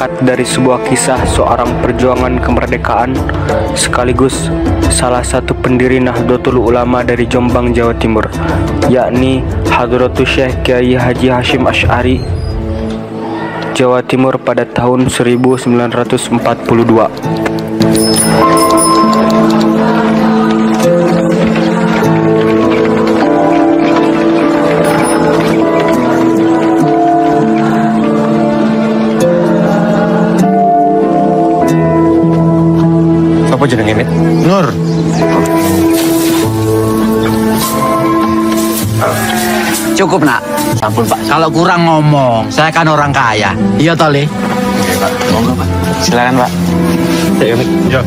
diangkat dari sebuah kisah seorang perjuangan kemerdekaan sekaligus salah satu pendiri Nahdlatul Ulama dari Jombang, Jawa Timur, yakni Hadratus Syekh Kiai Haji Hasyim Asy'ari, Jawa Timur pada tahun 1942. Apa jenenge, Mit? Nur. Cukup, Nak. Sampun, Pak. Kalau kurang ngomong, saya kan orang kaya. Iya, Tole. Oke, Pak. Monggo, Pak. Silakan, Pak. Ya, Mit. Ya.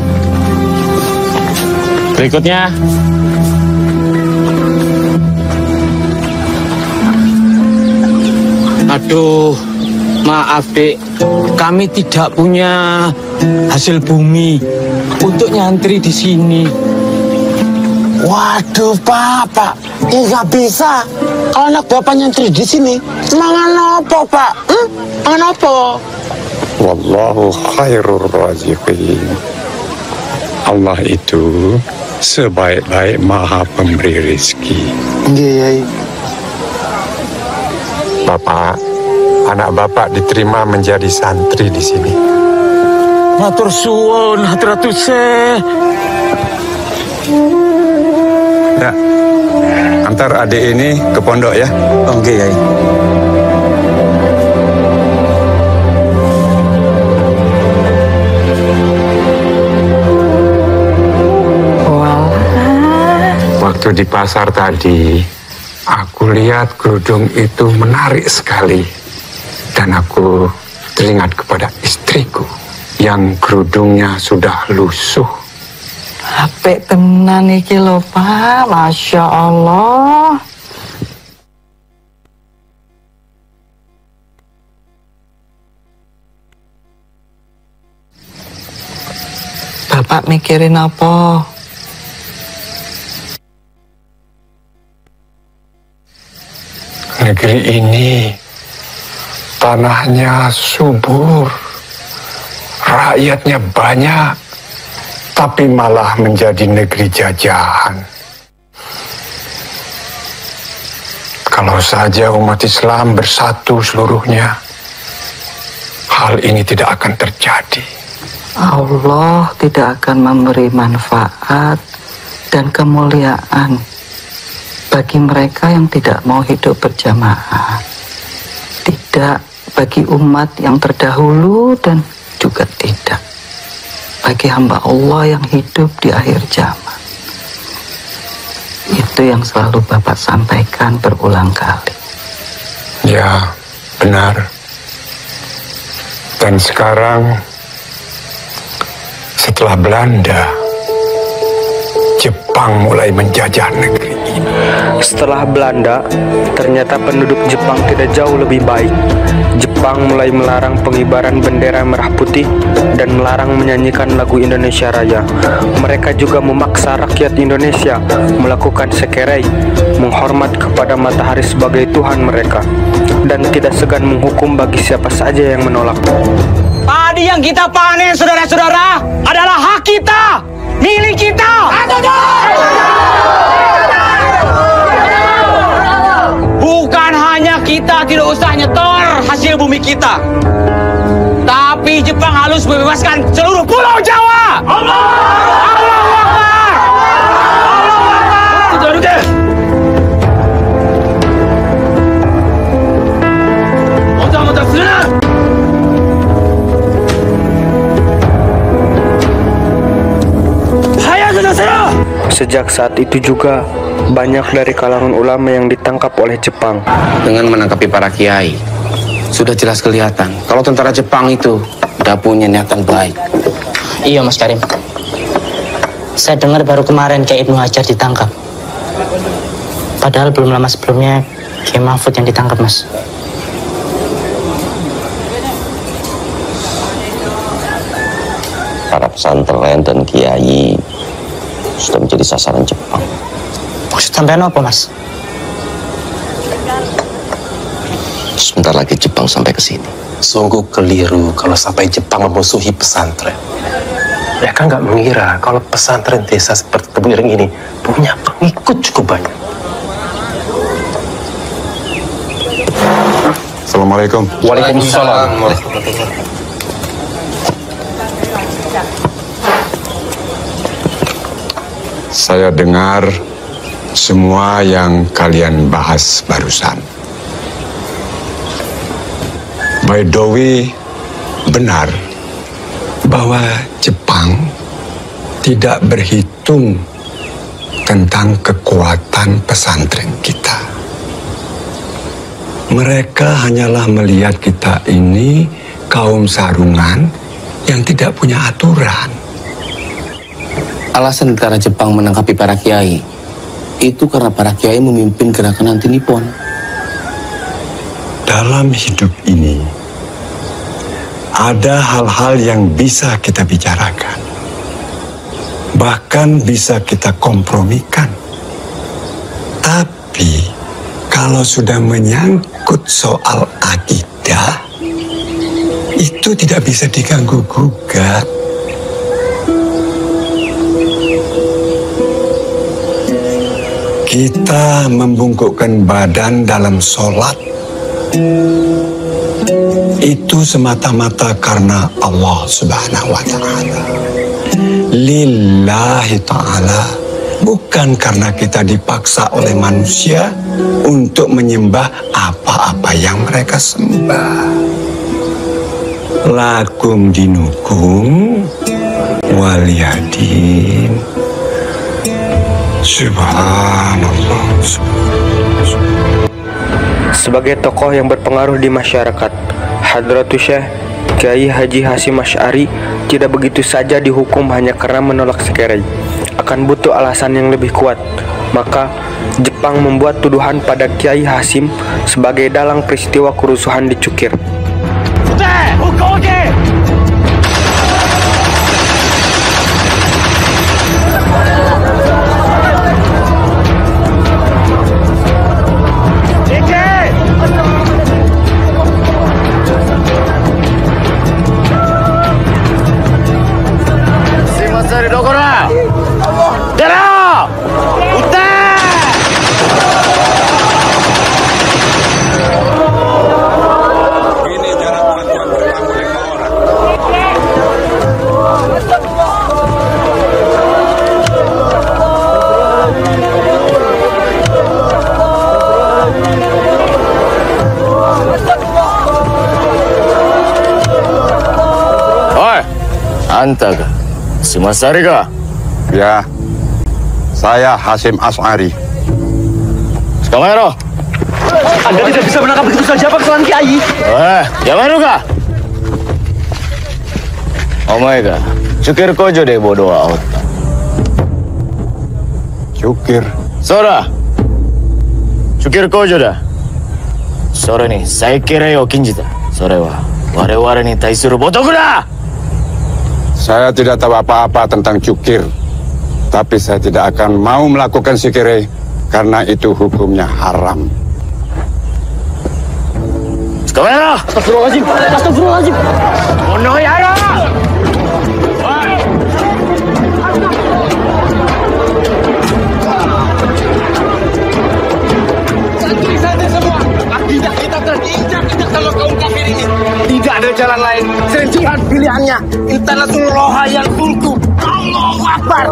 Berikutnya. Aduh, maaf, Dek. Kami tidak punya hasil bumi untuk nyantri di sini. Waduh, Pak. Nggak bisa. Kalau anak Bapak nyantri di sini, mangan apa, Pak? Mangan apa? Wallahu khairur raziqin. Allah itu sebaik-baik maha pemberi rezeki. Iya. Bapak, anak Bapak diterima menjadi santri di sini. Matur suwun, Hadratus Syekh. Ya, antar adik ini ke pondok ya. Oke, Yai. Waktu di pasar tadi, aku lihat kerudung itu menarik sekali. Dan aku teringat kepada istriku yang kerudungnya sudah lusuh. Apik tenan iki lho, Pak. Masya Allah. Bapak mikirin apa? Negeri ini tanahnya subur, rakyatnya banyak, tapi malah menjadi negeri jajahan. Kalau saja umat Islam bersatu seluruhnya, hal ini tidak akan terjadi. Allah tidak akan memberi manfaat dan kemuliaan bagi mereka yang tidak mau hidup berjamaah, tidak bagi umat yang terdahulu, dan juga tidak bagi hamba Allah yang hidup di akhir zaman. Itu yang selalu Bapak sampaikan berulang kali. Ya, benar. Dan sekarang, setelah Belanda, Jepang mulai menjajah negeri ini. Setelah Belanda, ternyata penduduk Jepang tidak jauh lebih baik. Jepang mulai melarang pengibaran bendera merah putih dan melarang menyanyikan lagu Indonesia Raya. Mereka juga memaksa rakyat Indonesia melakukan sekerei, menghormat kepada matahari sebagai Tuhan mereka, dan tidak segan menghukum bagi siapa saja yang menolak. Padi yang kita panen, saudara-saudara, adalah hak kita, milik kita. Bukan hanya kita tidak usah nyetor hasil bumi kita, tapi Jepang harus membebaskan seluruh pulau Jawa. Allah Akbar. Allah Akbar. Sejak saat itu juga, banyak dari kalangan ulama yang ditangkap oleh Jepang. Dengan menangkapi para kiai, sudah jelas kelihatan kalau tentara Jepang itu tidak punya niatan baik. Iya, Mas Karim. Saya dengar baru kemarin Kiai Ibnu Hajar ditangkap. Padahal belum lama sebelumnya Kiai Mahfud yang ditangkap, Mas. Para pesantren dan kiai sudah menjadi sasaran Jepang. Maksud sampean apa, Mas? Sebentar lagi Jepang sampai ke sini. Sungguh keliru kalau sampai Jepang memusuhi pesantren. Mereka nggak mengira kalau pesantren desa seperti Tebuireng ini punya pengikut cukup banyak. Assalamualaikum. Waalaikumsalam. Saya dengar semua yang kalian bahas barusan. Baidowi benar bahwa Jepang tidak berhitung tentang kekuatan pesantren kita. Mereka hanyalah melihat kita ini kaum sarungan yang tidak punya aturan. Alasan tentara Jepang menangkapi para kiai itu karena para kiai memimpin gerakan anti Nippon. Dalam hidup ini ada hal-hal yang bisa kita bicarakan, bahkan bisa kita kompromikan. Tapi kalau sudah menyangkut soal akidah, itu tidak bisa diganggu-gugat. Kita membungkukkan badan dalam sholat itu semata-mata karena Allah Subhanahu wa Ta'ala. Lillahi Ta'ala, bukan karena kita dipaksa oleh manusia untuk menyembah apa-apa yang mereka sembah. Lakum dinukum waliyadin. Subhanallah. Sebagai tokoh yang berpengaruh di masyarakat, Hadratus Syekh Kiai Haji Hasyim Asy'ari tidak begitu saja dihukum hanya karena menolak Sekerei. Akan butuh alasan yang lebih kuat. Maka Jepang membuat tuduhan pada Kiai Hasyim sebagai dalang peristiwa kerusuhan di Cukir. Anta kah? Si Masari kah? Ya, saya Hasyim Asy'ari. Sekamero. Anda tidak bisa menangkap begitu saja Pak Tuan Kiai. Yang mana kah? Omai kah? Cukir kojo deh bodoh out. Cukir. Sora. Cukir kojo dah. Sore nih, saya kira yo kinjita. Sore wa. Ware-ware nih taisuru botoku dah. Saya tidak tahu apa-apa tentang cukir, tapi saya tidak akan mau melakukan sikire karena itu hukumnya haram. Sekamera! Astagfirullahaladzim! Astagfirullahaladzim! Ono ya! Santai semua! Akidah kita terinjak-injak kalau kaum kafir ini. Tidak ada jalan lain. Selain jihad pilihannya. Intanasullah yang tulku. Allahu Akbar.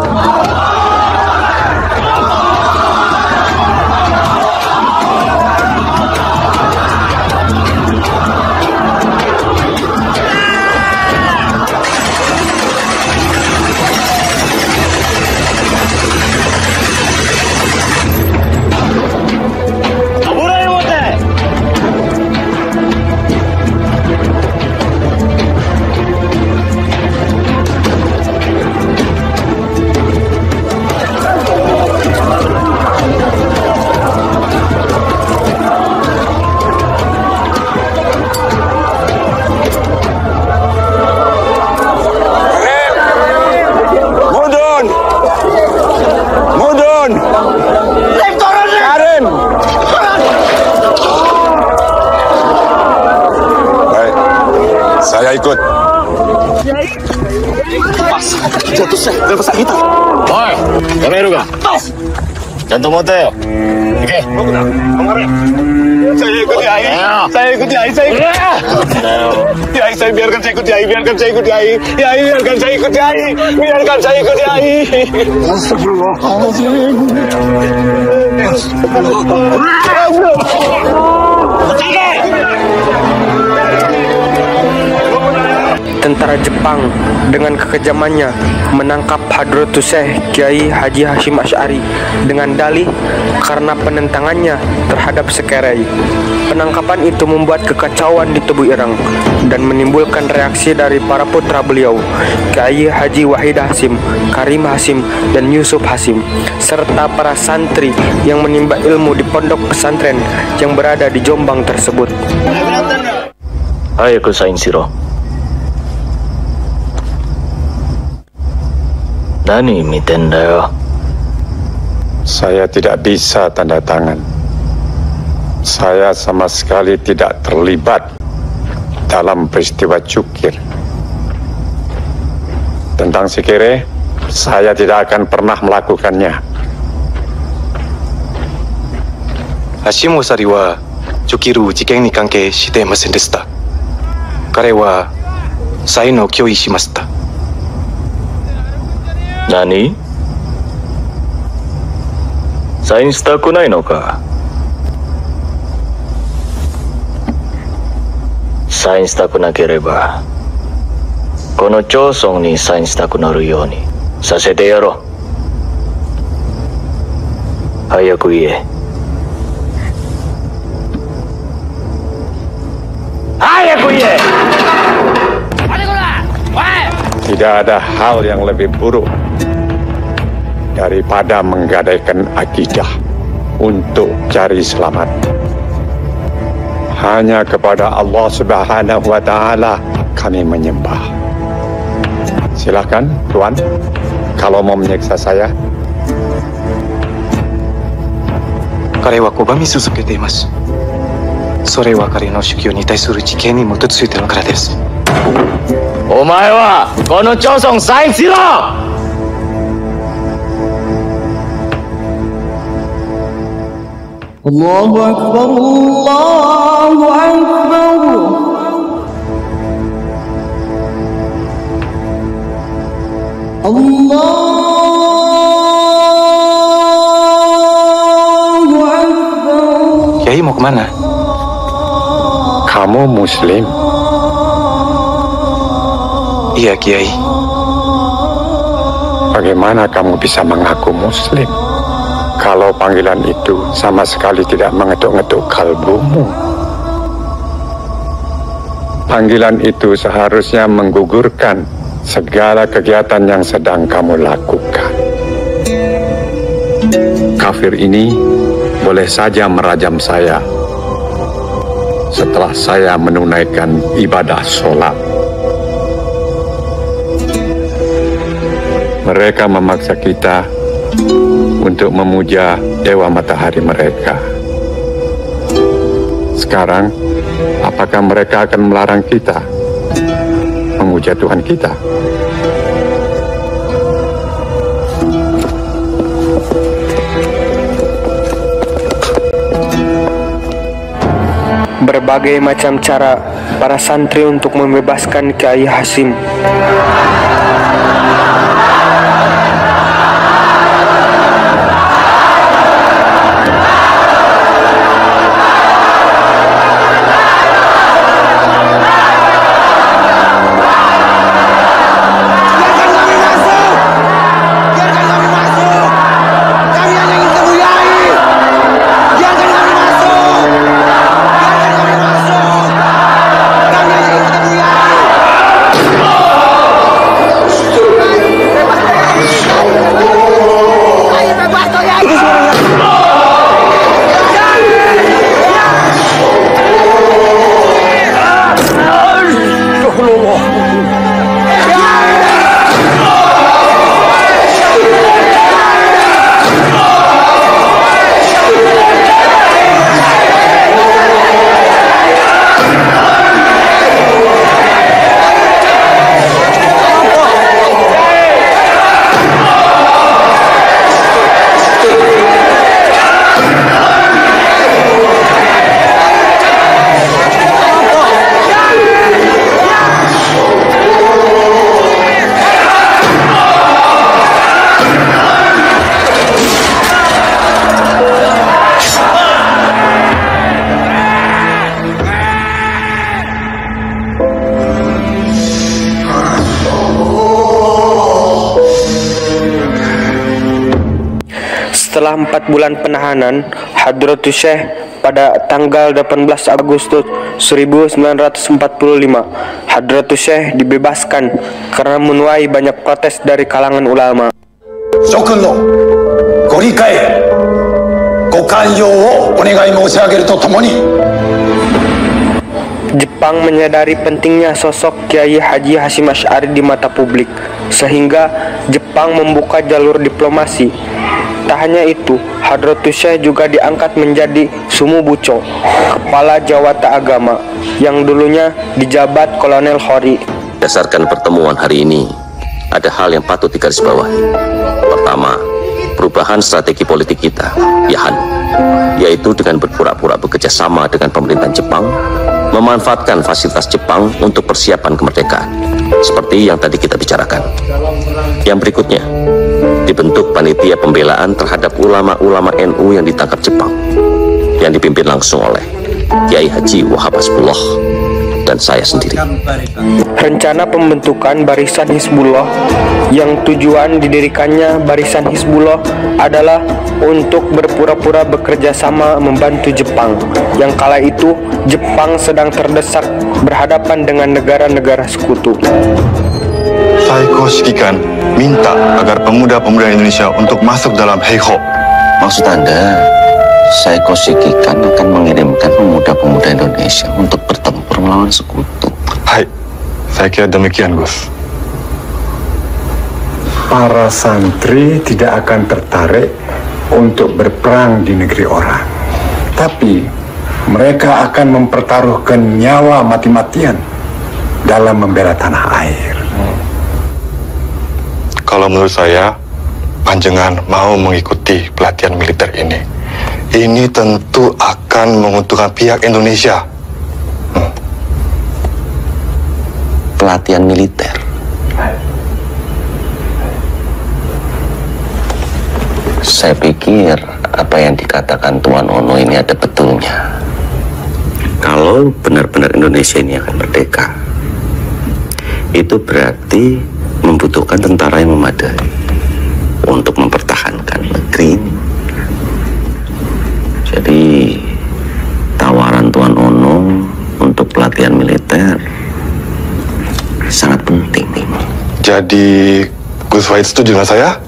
Oi, kameru ka? Jantung motel. Oke. Saya ikuti Ai. Saya ikuti Ai. Saya ikuti Ai. Saya biarkan saya ikuti Ai. Biarkan saya ikuti Ai. Ya, biarkan saya ikuti Ai. Biarkan saya ikuti Ai. Astagfirullahaladzim. Tentara Jepang dengan kekejamannya menangkap Hadratus Syekh Kiai Haji Hashim Asy'ari dengan dalih karena penentangannya terhadap Sekerei. Penangkapan itu membuat kekacauan di tubuh Ireng dan menimbulkan reaksi dari para putra beliau, Kiai Haji Wahid Hasim, Karim Hasim, dan Yusuf Hasim, serta para santri yang menimba ilmu di pondok pesantren yang berada di Jombang tersebut. Ayo kusain siro. Nani mitenda yo? Saya tidak bisa tanda tangan. Saya sama sekali tidak terlibat dalam peristiwa Cukir. Tentang Sikere, saya tidak akan pernah melakukannya. Hashim Osari wa Chukiru jiken ni kankei shite imasen deshita. Kare wa sai no kyoi shimashita. Nani? Sain shitaku nai no ka? Sain shitaku nakereba, kono chosong ni sain shitaku naru you ni sasete yaro. Hayaku ie. Hayaku ie! Tidak ada hal yang lebih buruk daripada menggadaikan akidah untuk cari selamat. Hanya kepada Allah Subhanahu wa Ta'ala kami menyembah. Silakan, Tuan, kalau mau menyiksa saya. Kare wa kobami susukete imasu. Sore wa kare no shukyo ni taisuru jiken ni mototsuite no kara desu. Omae wa kono chosong sain shiro! Allahu Akbar, Allahu Akbar. Allahu Akbar. Kiai mau kemana? Kamu Muslim? Iya, Kiai. Bagaimana kamu bisa mengaku Muslim kalau panggilan itu sama sekali tidak mengetuk-ngetuk kalbumu? Panggilan itu seharusnya menggugurkan segala kegiatan yang sedang kamu lakukan. Kafir ini boleh saja merajam saya setelah saya menunaikan ibadah sholat. Mereka memaksa kita untuk memuja dewa matahari mereka. Sekarang, apakah mereka akan melarang kita memuja Tuhan kita? Berbagai macam cara para santri untuk membebaskan Kiai Hasim. Setelah 4 bulan penahanan, Hadratus Syekh pada tanggal 18 Agustus 1945, Hadratus Syekh dibebaskan karena menuai banyak protes dari kalangan ulama. Jepang menyadari pentingnya sosok Kiai Haji Hasyim Asy'ari di mata publik, sehingga Jepang membuka jalur diplomasi. Tak hanya itu, Hadratus Syekh juga diangkat menjadi Sumu Buco, Kepala Jawata Agama, yang dulunya dijabat Kolonel Khori. Berdasarkan pertemuan hari ini, ada hal yang patut digarisbawahi. Pertama, perubahan strategi politik kita, yaitu dengan berpura-pura bekerja sama dengan pemerintahan Jepang, memanfaatkan fasilitas Jepang untuk persiapan kemerdekaan, seperti yang tadi kita bicarakan. Yang berikutnya, dibentuk panitia pembelaan terhadap ulama-ulama NU yang ditangkap Jepang, yang dipimpin langsung oleh Kiai Haji Wahab Hasbullah dan saya sendiri. Rencana pembentukan Barisan Hizbullah, yang tujuan didirikannya Barisan Hizbullah adalah untuk berpura-pura bekerja sama membantu Jepang, yang kala itu Jepang sedang terdesak berhadapan dengan negara-negara sekutu. Saiko Shikikan minta agar pemuda-pemuda Indonesia untuk masuk dalam Heiho. Maksud Anda, Saiko Shikikan akan mengirimkan pemuda-pemuda Indonesia untuk bertempur melawan sekutu? Hai, saya kira demikian, Gus. Para santri tidak akan tertarik untuk berperang di negeri orang, tapi mereka akan mempertaruhkan nyawa mati-matian dalam membela tanah air. Kalau menurut saya, panjenengan mau mengikuti pelatihan militer ini. Ini tentu akan menguntungkan pihak Indonesia. Pelatihan militer? Saya pikir apa yang dikatakan Tuan Ono ini ada betulnya. Kalau benar-benar Indonesia ini akan merdeka, itu berarti membutuhkan tentara yang memadai untuk mempertahankan negeri ini. Jadi tawaran Tuan Ono untuk pelatihan militer sangat penting. Jadi Gus Wahid setuju dengan saya?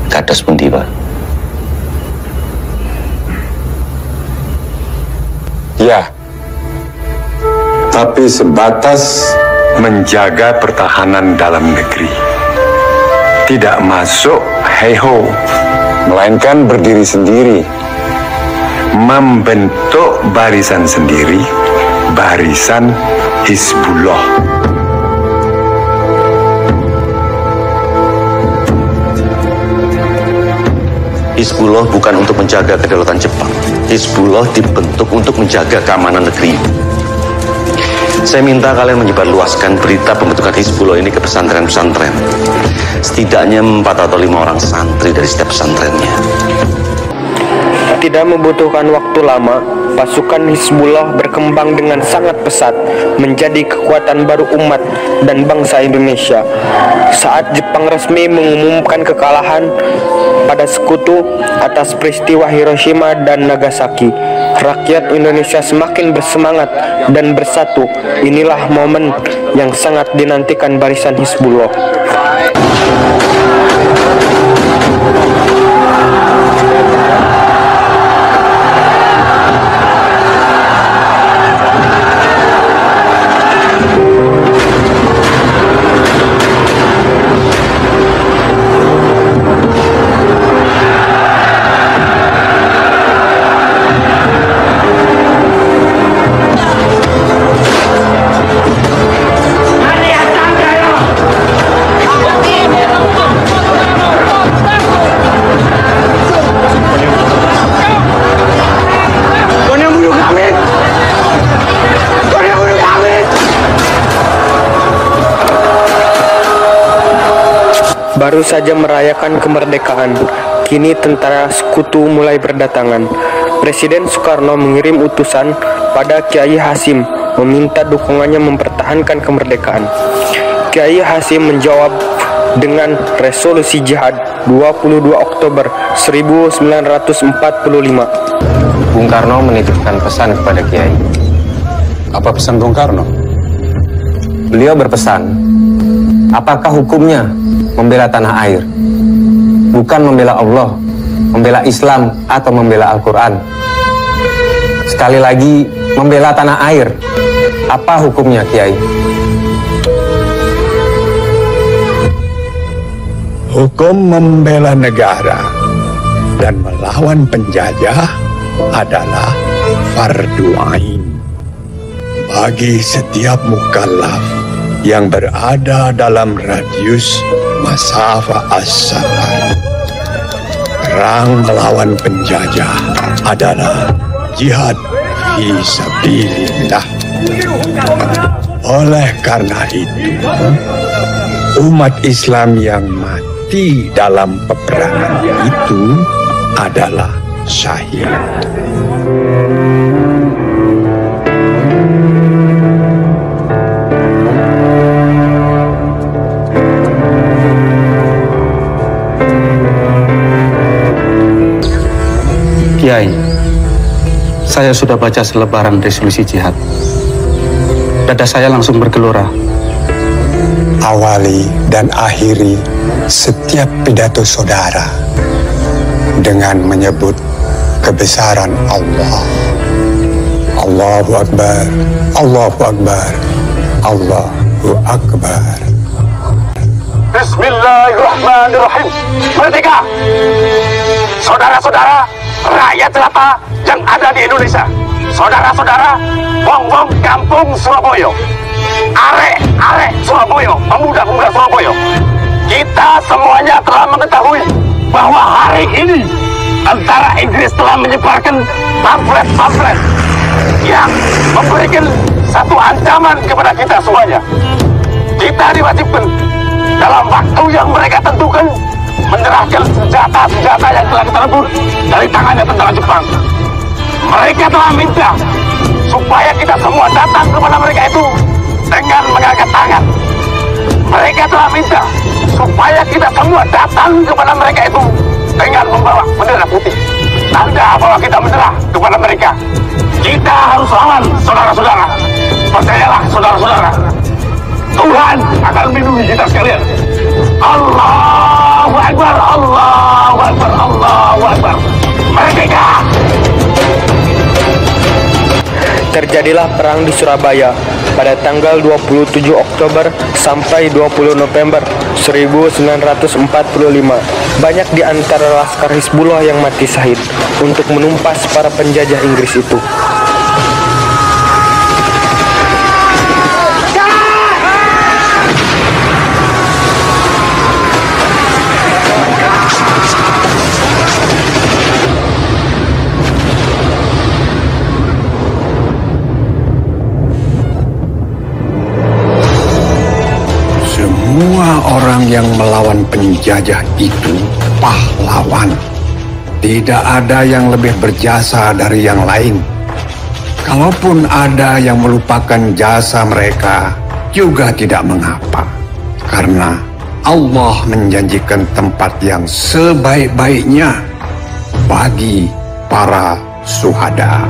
Kados pundi, Pak? Ya, tapi sebatas menjaga pertahanan dalam negeri. Tidak masuk Heiho, melainkan berdiri sendiri, membentuk barisan sendiri, Barisan Hizbullah. Hizbullah bukan untuk menjaga kedaulatan Jepang. Hizbullah dibentuk untuk menjaga keamanan negeri. Saya minta kalian menyebarluaskan berita pembentukan Hizbullah ini ke pesantren-pesantren. Setidaknya 4 atau 5 orang santri dari setiap pesantrennya. Tidak membutuhkan waktu lama, pasukan Hizbullah berkembang dengan sangat pesat, menjadi kekuatan baru umat dan bangsa Indonesia. Saat Jepang resmi mengumumkan kekalahan pada sekutu atas peristiwa Hiroshima dan Nagasaki, rakyat Indonesia semakin bersemangat dan bersatu. Inilah momen yang sangat dinantikan Barisan Hizbullah. Baru saja merayakan kemerdekaan, kini tentara sekutu mulai berdatangan. Presiden Soekarno mengirim utusan pada Kiai Hasyim meminta dukungannya mempertahankan kemerdekaan. Kiai Hasyim menjawab dengan resolusi jihad 22 Oktober 1945. Bung Karno menitipkan pesan kepada Kiai. Apa pesan Bung Karno? Beliau berpesan, apakah hukumnya membela tanah air? Bukan membela Allah, membela Islam atau membela Al-Quran. Sekali lagi, membela tanah air. Apa hukumnya, Kiai? Hukum membela negara dan melawan penjajah adalah fardu ain bagi setiap mukallaf yang berada dalam radius masafah as-safar. Perang melawan penjajah adalah jihad fi sabilillah. Oleh karena itu, umat Islam yang mati dalam peperangan itu adalah syahid. Kiai, saya sudah baca selebaran resolusi jihad. Dada saya langsung bergelora. Awali dan akhiri setiap pidato saudara dengan menyebut kebesaran Allah. Allahu Akbar, Allahu Akbar, Allahu Akbar. Bismillahirrahmanirrahim. Merdeka! Saudara-saudara, rakyat jelata yang ada di Indonesia. Saudara-saudara, wong-wong kampung Surabaya. Arek-arek Surabaya, pemuda-pemuda Surabaya. Kita semuanya telah mengetahui bahwa hari ini tentara Inggris telah menyebarkan pamflet-pamflet yang memberikan satu ancaman kepada kita semuanya. Kita diwajibkan dalam waktu yang mereka tentukan menyerahkan senjata-senjata yang telah kita rebut dari tangannya tentara Jepang. Mereka telah minta supaya kita semua datang kepada mereka itu dengan mengangkat tangan. Mereka telah minta supaya kita semua datang kepada mereka itu dengan membawa bendera putih, tanda bahwa kita menyerah kepada mereka. Kita harus lawan, saudara-saudara. Percayalah, saudara-saudara, Tuhan akan melindungi kita sekalian. Allahu Akbar, Allahu Akbar, Allahu Akbar. Merdeka! Terjadilah perang di Surabaya pada tanggal 27 Oktober sampai 20 November 1945. Banyak di antara laskar Hizbullah yang mati syahid untuk menumpas para penjajah Inggris itu. Semua orang yang melawan penjajah itu pahlawan. Tidak ada yang lebih berjasa dari yang lain. Kalaupun ada yang melupakan jasa mereka, juga tidak mengapa. Karena Allah menjanjikan tempat yang sebaik-baiknya bagi para syuhada.